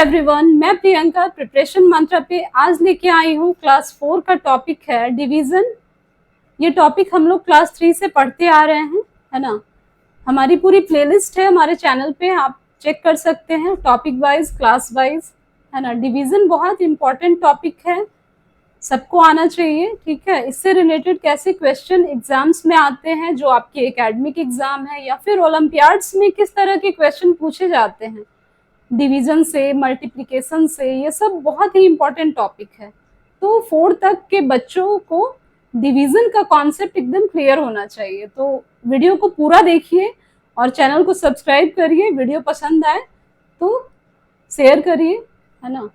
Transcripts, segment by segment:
Everyone, मैं Priyanka preparation मंत्रा पे आज लेके आई हूँ क्लास 4 का टॉपिक है डिवीजन। ये टॉपिक हम लोग क्लास 3 से पढ़ते आ रहे हैं, है ना। हमारी पूरी प्लेलिस्ट है हमारे चैनल पे, आप चेक कर सकते हैं टॉपिक वाइज, क्लास वाइज, है ना। डिवीजन बहुत इंपॉर्टेंट टॉपिक है, सबको आना चाहिए, ठीक है। इससे रिलेटेड कैसे क्वेश्चन एग्जाम्स में आते हैं, जो आपके एकेडमिक एग्जाम है या फिर ओलंपियाड्स में किस तरह के क्वेश्चन पूछे जाते हैं डिवीजन से, मल्टीप्लिकेशन से, ये सब बहुत ही इम्पोर्टेंट टॉपिक है। तो 4 तक के बच्चों को डिवीजन का कॉन्सेप्ट एकदम क्लियर होना चाहिए। तो वीडियो को पूरा देखिए और चैनल को सब्सक्राइब करिए। वीडियो पसंद आए तो शेयर करिए, है ना।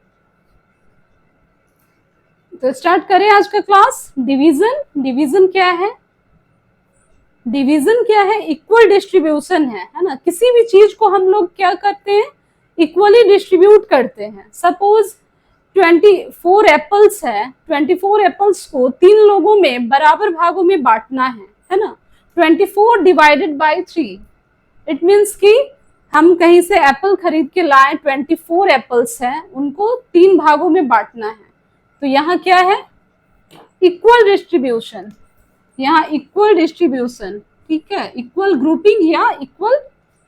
तो स्टार्ट करें आज का क्लास। डिवीजन क्या है? डिवीजन क्या है? इक्वल डिस्ट्रीब्यूशन है ना। किसी भी चीज को हम लोग क्या करते हैं, इक्वली डिस्ट्रीब्यूट करते हैं। सपोज 24 एप्पल्स है, 24 एप्पल्स को 3 लोगों में बराबर भागों में बांटना है ना। 24 डिवाइडेड बाय 3, इट मीन्स कि हम कहीं से एप्पल खरीद के लाए, 24 एप्पल्स हैं, उनको 3 भागों में बांटना है। तो यहाँ क्या है? Equal distribution. यहाँ इक्वल डिस्ट्रीब्यूशन, ठीक है, इक्वल ग्रुपिंग या इक्वल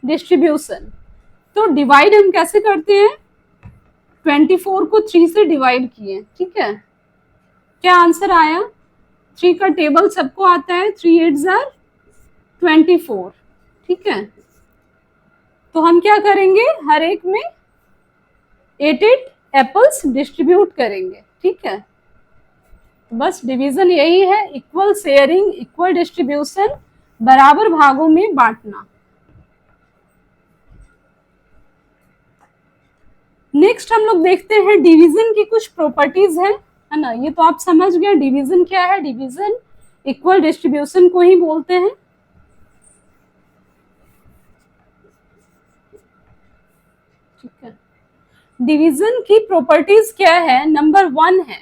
डिस्ट्रीब्यूशन। तो डिवाइड हम कैसे करते हैं? 24 को 3 से डिवाइड किए, ठीक है। क्या आंसर आया? 3 का टेबल सबको आता है, 3 8s are 24, ठीक है। तो हम क्या करेंगे, हर एक में 8 एप्पल्स डिस्ट्रीब्यूट करेंगे, ठीक है। तो बस डिवीजन यही है, इक्वल शेयरिंग, इक्वल डिस्ट्रीब्यूशन, बराबर भागों में बांटना। नेक्स्ट हम लोग देखते हैं डिवीजन की कुछ प्रॉपर्टीज है ना। ये तो आप समझ गए डिवीजन क्या है। डिवीजन इक्वल डिस्ट्रीब्यूशन को ही बोलते हैं, ठीक है। डिवीजन की प्रॉपर्टीज क्या है? नंबर 1 है,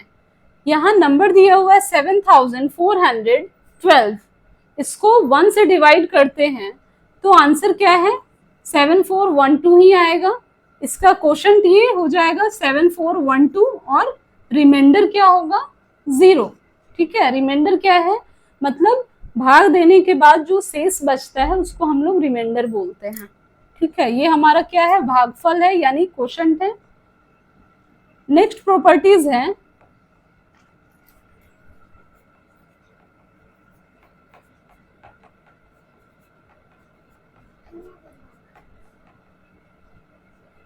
यहाँ नंबर दिया हुआ है 7412, इसको 1 से डिवाइड करते हैं तो आंसर क्या है? 7412 ही आएगा। इसका क्वोशंट ये हो जाएगा 7412 और रिमाइंडर क्या होगा? 0, ठीक है। रिमाइंडर क्या है? मतलब भाग देने के बाद जो शेष बचता है उसको हम लोग रिमाइंडर बोलते हैं, ठीक है। ये हमारा क्या है? भागफल है, यानी क्वोशंट है। नेक्स्ट प्रॉपर्टीज है,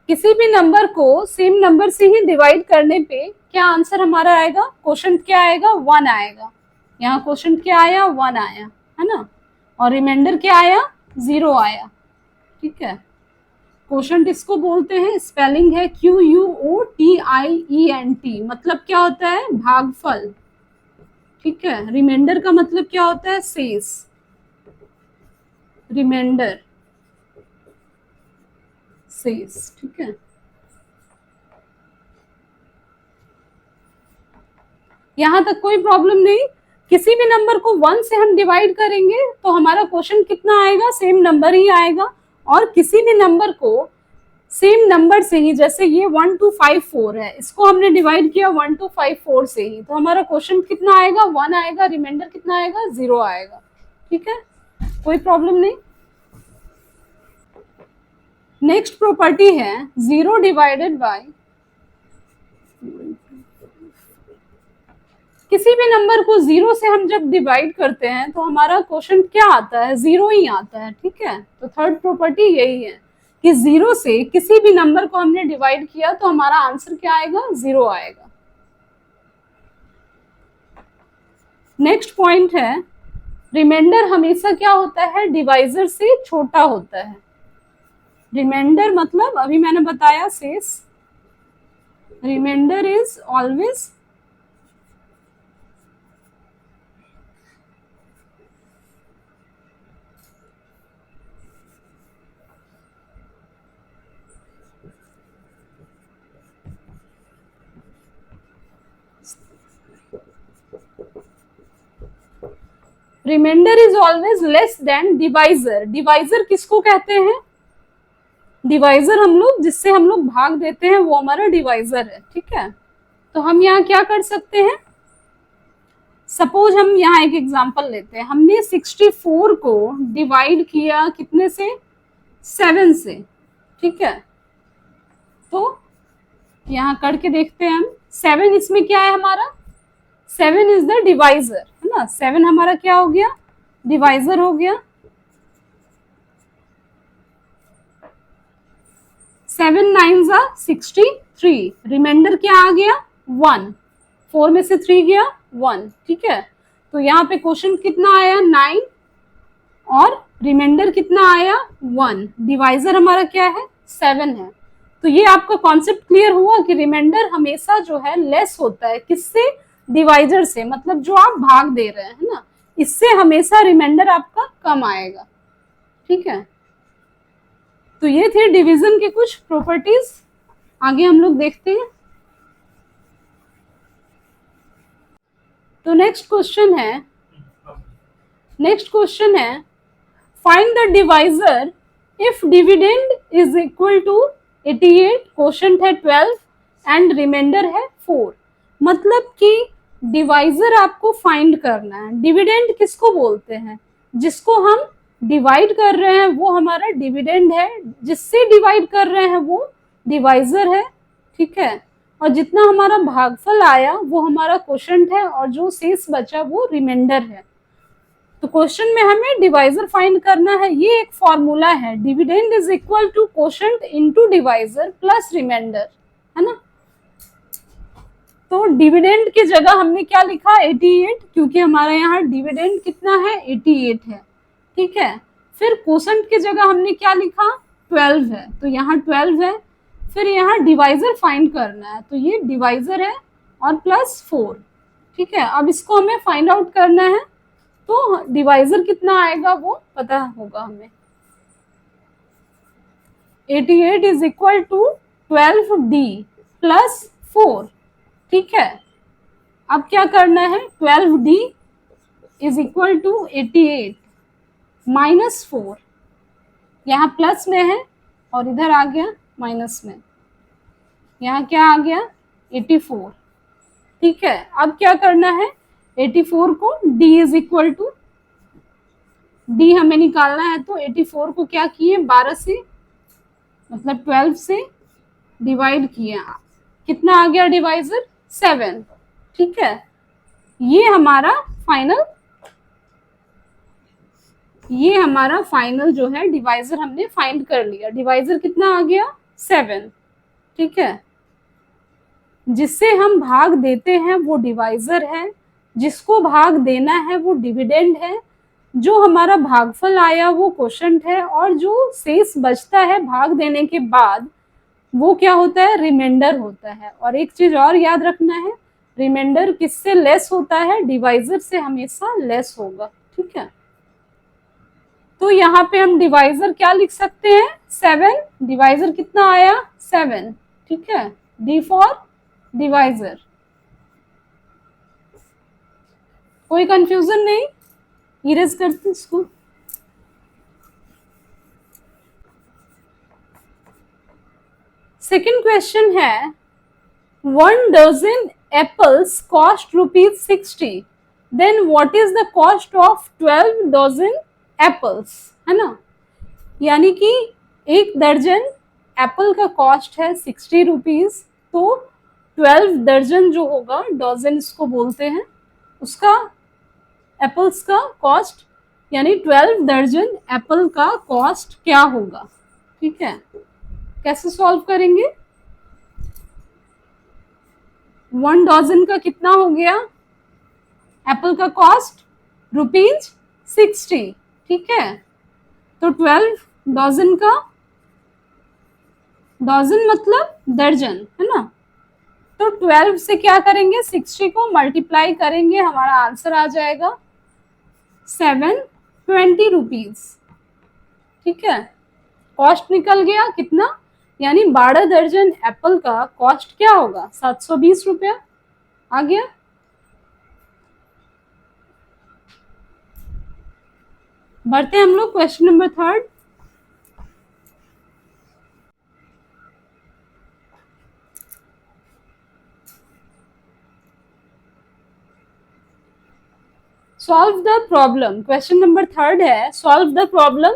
किसी भी नंबर को सेम नंबर से ही डिवाइड करने पे क्या आंसर हमारा आएगा? क्वोशंट क्या आएगा? 1 आएगा। यहाँ क्वोशंट क्या आया? 1 आया, है ना। और रिमाइंडर क्या आया? 0 आया, ठीक है। क्वोशंट इसको बोलते हैं, स्पेलिंग है QUOTIENT, मतलब क्या होता है? भागफल, ठीक है। रिमाइंडर का मतलब क्या होता है? शेष, रिमाइंडर, शेष, ठीक है। यहां तक कोई प्रॉब्लम नहीं। किसी भी नंबर को 1 से हम डिवाइड करेंगे तो हमारा क्वोशंट कितना आएगा? सेम नंबर ही आएगा। और किसी भी नंबर को सेम नंबर से ही, जैसे ये 1254 है, इसको हमने डिवाइड किया 1254 से ही, तो हमारा क्वोशंट कितना आएगा? 1 आएगा। रिमाइंडर कितना आएगा? 0 आएगा, ठीक है। कोई प्रॉब्लम नहीं। नेक्स्ट प्रॉपर्टी है 0 डिवाइडेड बाय, किसी भी नंबर को 0 से हम जब डिवाइड करते हैं तो हमारा क्वोशंट क्या आता है? 0 ही आता है, ठीक है। तो थर्ड प्रॉपर्टी यही है कि 0 से किसी भी नंबर को हमने डिवाइड किया तो हमारा आंसर क्या आएगा? 0 आएगा। नेक्स्ट पॉइंट है, रिमाइंडर हमेशा क्या होता है? डिवाइजर से छोटा होता है। रिमाइंडर मतलब अभी मैंने बताया शेष। Remainder is always remainder is always less than divisor. Divisor किसको कहते हैं? डिवाइजर हम लोग जिससे हम लोग भाग देते हैं वो हमारा डिवाइजर है, ठीक है। तो हम यहाँ क्या कर सकते हैं, सपोज हम यहाँ एक एग्जांपल लेते हैं, हमने 64 को डिवाइड किया कितने से, 7 से, ठीक है। तो यहाँ करके देखते हैं हम, 7 इसमें क्या है हमारा, 7 इज द डिवाइजर, है ना। 7 हमारा क्या हो गया, डिवाइजर हो गया। 7 9 जा 63, रिमाइंडर क्या आ गया 1, 4 में से 3 गया 1, ठीक है। तो यहाँ पे क्वेश्चन कितना आया 9 और रिमाइंडर कितना आया 1, डिवाइजर हमारा क्या है 7 है। तो ये आपका कॉन्सेप्ट क्लियर हुआ कि रिमाइंडर हमेशा जो है लेस होता है, किससे, डिवाइजर से, मतलब जो आप भाग दे रहे हैं, है ना, इससे हमेशा रिमाइंडर आपका कम आएगा, ठीक है। तो ये थे डिवीजन के कुछ प्रॉपर्टीज, आगे हम लोग देखते हैं। तो नेक्स्ट क्वेश्चन है find the divisor if dividend is equal to 88, quotient है 12 एंड रिमाइंडर है 4। मतलब कि डिवाइजर आपको फाइंड करना है। डिविडेंड किसको बोलते हैं, जिसको हम डिवाइड कर रहे हैं वो हमारा डिविडेंड है, जिससे डिवाइड कर रहे हैं वो डिवाइजर है, ठीक है। और जितना हमारा भागफल आया वो हमारा क्वोशंट है, और जो शेष बचा वो रिमाइंडर है। तो क्वेश्चन में हमें डिवाइजर फाइंड करना है। ये एक फॉर्मूला है, dividend is equal to quotient into divisor plus remainder, है ना। तो डिविडेंड की जगह हमने क्या लिखा 88, क्योंकि हमारे यहाँ डिविडेंड कितना है 88 है, ठीक है। फिर क्वोशंट की जगह हमने क्या लिखा 12 है, तो यहाँ 12 है। फिर यहाँ डिवाइजर फाइंड करना है, तो ये डिवाइजर है और प्लस 4, ठीक है। अब इसको हमें फाइंड आउट करना है, तो डिवाइजर कितना आएगा वो पता होगा हमें। 88 is equal to 12D plus 4, ठीक है। अब क्या करना है, 12D is equal to 88 minus 4, यहाँ प्लस में है और इधर आ गया माइनस में, यहाँ क्या आ गया 84, ठीक है। अब क्या करना है, 84 को D is equal to, D हमें निकालना है, तो 84 को क्या किए 12 से, मतलब 12 से डिवाइड किया, कितना आ गया डिवाइजर 7, ठीक है। ये हमारा फाइनल जो है डिवाइजर हमने फाइंड कर लिया। डिवाइजर कितना आ गया 7, ठीक है। जिससे हम भाग देते हैं वो डिवाइजर है, जिसको भाग देना है वो डिविडेंड है, जो हमारा भागफल आया वो क्वोशंट है, और जो शेष बचता है भाग देने के बाद वो क्या होता है, रिमाइंडर होता है। और एक चीज और याद रखना है, रिमाइंडर किससे लेस होता है, डिवाइजर से हमेशा लेस होगा, ठीक है। तो यहाँ पे हम डिवाइजर क्या लिख सकते हैं 7, डिवाइजर कितना आया 7, ठीक है। D for divisor. कोई कंफ्यूजन नहीं, इरेज करते इसको। सेकंड क्वेश्चन है 1 dozen apples cost ₹60, then what is the cost of 12 dozen apples, है ना। यानी कि 1 दर्जन एप्पल का कॉस्ट है 60 रुपीज, तो 12 दर्जन जो होगा, डजन इसको बोलते हैं, उसका एप्पल्स का कॉस्ट, यानी 12 दर्जन एप्पल का कॉस्ट क्या होगा, ठीक है। कैसे सॉल्व करेंगे, 1 डजन का कितना हो गया, एप्पल का कॉस्ट ₹60, ठीक है। तो 12 डजन का, डजन मतलब दर्जन, है ना। तो 12 से क्या करेंगे 60 को मल्टीप्लाई करेंगे, हमारा आंसर आ जाएगा 720 रुपीज, ठीक है। कॉस्ट निकल गया कितना, यानी 12 दर्जन एप्पल का कॉस्ट क्या होगा 720 रुपया आ गया। बढ़ते हैं हम लोग question number 3। Solve the problem, question number 3 है सॉल्व द प्रॉब्लम।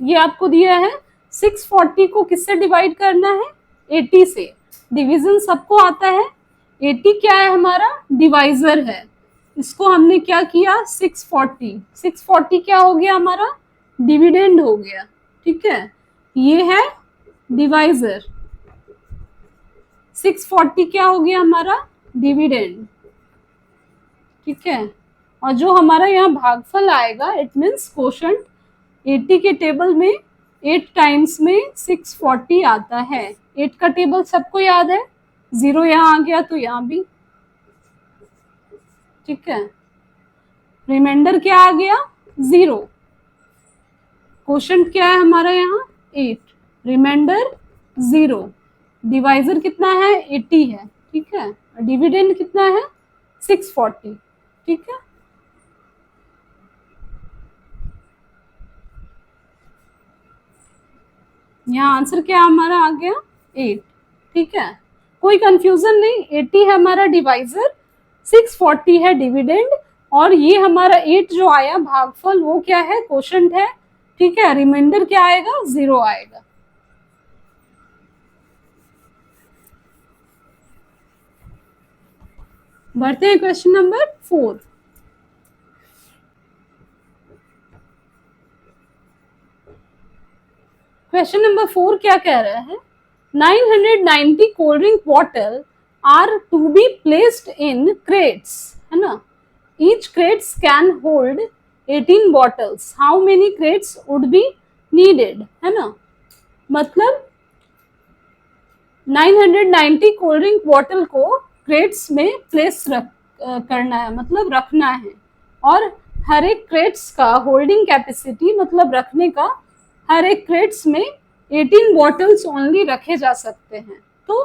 ये आपको दिया है 640 को किससे डिवाइड करना है, 80 से। डिवीजन सबको आता है, 80 क्या है हमारा, डिवाइजर है। इसको हमने क्या किया, 640 क्या हो गया हमारा, डिविडेंड हो गया। ठीक है, ये है डिवाइजर, 640 क्या हो गया हमारा, डिविडेंड। ठीक है, और जो हमारा यहाँ भागफल आएगा, इट मीन्स कोशंट, 80 के टेबल में 8 टाइम्स में 640 आता है। 8 का टेबल सबको याद है, 0 यहाँ आ गया तो यहाँ भी। ठीक है, रिमाइंडर क्या आ गया, 0। कोशंट क्या है हमारा यहाँ, 8, रिमाइंडर 0। डिवाइजर कितना है, 80 है। ठीक है, डिविडेंड कितना है, 640। ठीक है, यहाँ आंसर क्या हमारा आ गया, 8। ठीक है, कोई कंफ्यूजन नहीं, 80 है हमारा डिवाइजर, 640 है डिविडेंड, और ये हमारा 8 जो आया भागफल वो क्या है, कोशंट है। ठीक है, रिमाइंडर क्या आएगा, 0 आएगा। बढ़ते हैं क्वेश्चन नंबर 4। क्वेश्चन नंबर 4 क्या कह रहा है, 990 cold drink bottle are to be placed in crates, है ना। Each crates can hold 18 bottles, how many crates would be needed, है ना। मतलब 990 कोल्ड ड्रिंक बॉटल को क्रेट्स में प्लेस करना है, मतलब रखना है, और हर एक क्रेट्स का होल्डिंग कैपेसिटी, मतलब रखने का, हर एक क्रेट्स में 18 बॉटल्स ओनली रखे जा सकते हैं। तो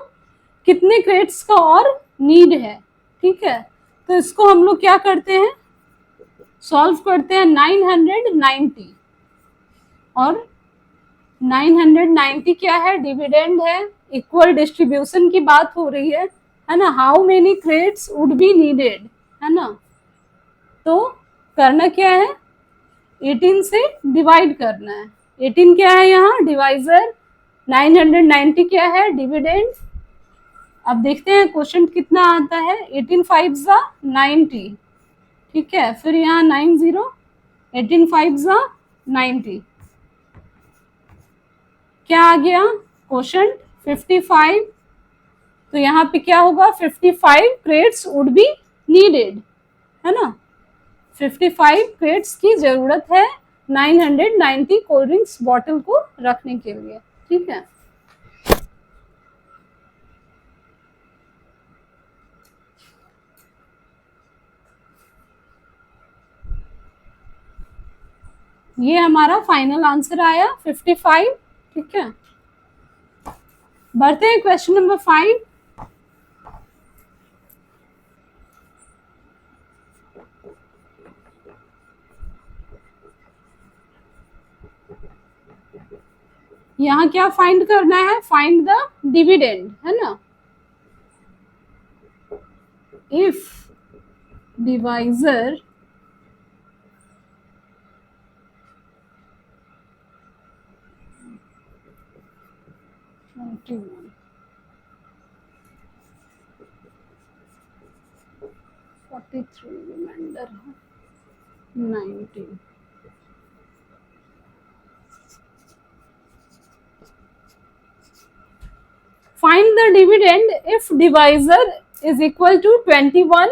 कितने क्रेट्स का और नीड है। ठीक है, तो इसको हम लोग क्या करते हैं, सॉल्व करते हैं। 990 और 990 क्या है, डिविडेंड है, इक्वल डिस्ट्रीब्यूशन की बात हो रही है ना। How many crates would be needed, है ना। तो करना क्या है, 18 से डिवाइड करना है। 18 क्या है यहाँ, डिवाइजर, 990 क्या है, डिविडेंड। अब देखते हैं क्वेश्चन कितना आता है, 18 5 जा 90। ठीक है, फिर यहाँ 90, 18 5 जा 90, क्या आ गया, क्वेश्चन 55। तो यहाँ पे क्या होगा, 55 क्रेट्स वुड बी नीडेड, है ना। 55 क्रेट्स की जरूरत है 990 कोल्ड ड्रिंक्स बॉटल को रखने के लिए। ठीक है, ये हमारा फाइनल आंसर आया 55। ठीक है, बढ़ते हैं क्वेश्चन नंबर 5। यहाँ क्या फाइंड करना है, फाइंड द डिविडेंड, है ना। If divisor remainder 19, find the dividend if divisor is equal to 21,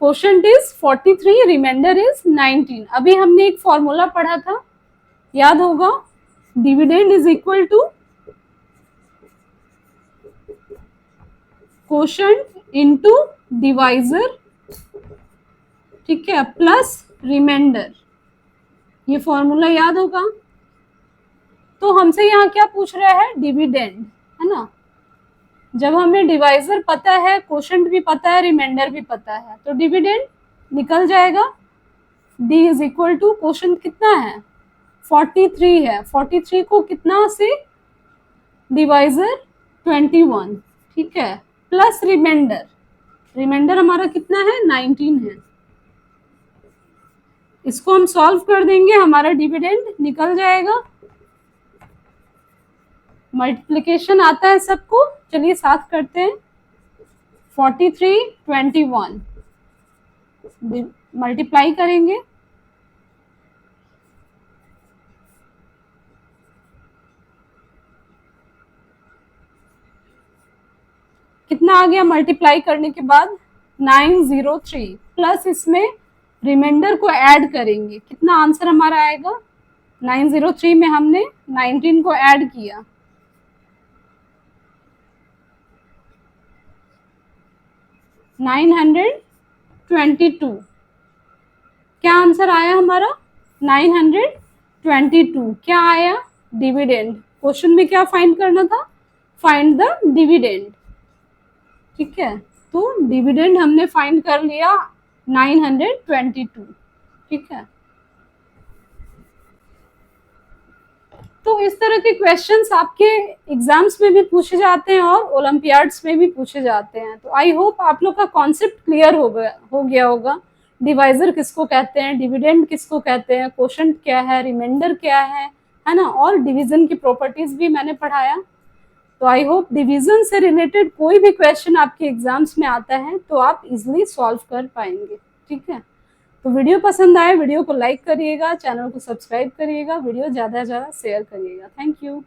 quotient is 43, remainder is 19। अभी हमने एक फॉर्मूला पढ़ा था, याद होगा, dividend is equal to quotient into divisor, ठीक है, प्लस रिमाइंडर। ये फॉर्मूला याद होगा। तो हमसे यहाँ क्या पूछ रहा है, डिविडेंड, है ना। जब हमें डिवाइजर पता है, क्वोशंट भी पता है, रिमाइंडर भी पता है, तो डिविडेंड निकल जाएगा। D is equal to, quotient कितना है, 43 है, 43 को कितना से डिवाइजर 21, ठीक है, प्लस रिमाइंडर, रिमाइंडर हमारा कितना है, 19 है। इसको हम सॉल्व कर देंगे, हमारा डिविडेंड निकल जाएगा। मल्टीप्लिकेशन आता है सबको, चलिए साथ करते हैं। 43 21 मल्टीप्लाई करेंगे, कितना आ गया मल्टीप्लाई करने के बाद 903 प्लस इसमें रिमाइंडर को ऐड करेंगे, कितना आंसर हमारा आएगा। 903 में हमने 19 को ऐड किया, 922। क्या आंसर आया हमारा 922। क्या आया डिविडेंड। क्वेश्चन में क्या फाइंड करना था, फाइंड द डिविडेंड। ठीक है, तो डिविडेंड हमने फाइंड कर लिया 922। ठीक है, तो इस तरह के क्वेश्चंस आपके एग्जाम्स में भी पूछे जाते हैं और ओलंपियाड्स में भी पूछे जाते हैं। तो आई होप आप लोग का कॉन्सेप्ट क्लियर हो गया होगा। डिवाइजर किसको कहते हैं, डिविडेंड किसको कहते हैं, क्वोशंट क्या है, रिमाइंडर क्या है ना, और डिवीजन की प्रॉपर्टीज भी मैंने पढ़ाया। तो आई होप डिवीजन से रिलेटेड कोई भी क्वेश्चन आपके एग्जाम्स में आता है तो आप इजिली सॉल्व कर पाएंगे। ठीक है, तो वीडियो पसंद आए वीडियो को लाइक करिएगा, चैनल को सब्सक्राइब करिएगा, वीडियो ज़्यादा से ज़्यादा शेयर करिएगा। Thank you.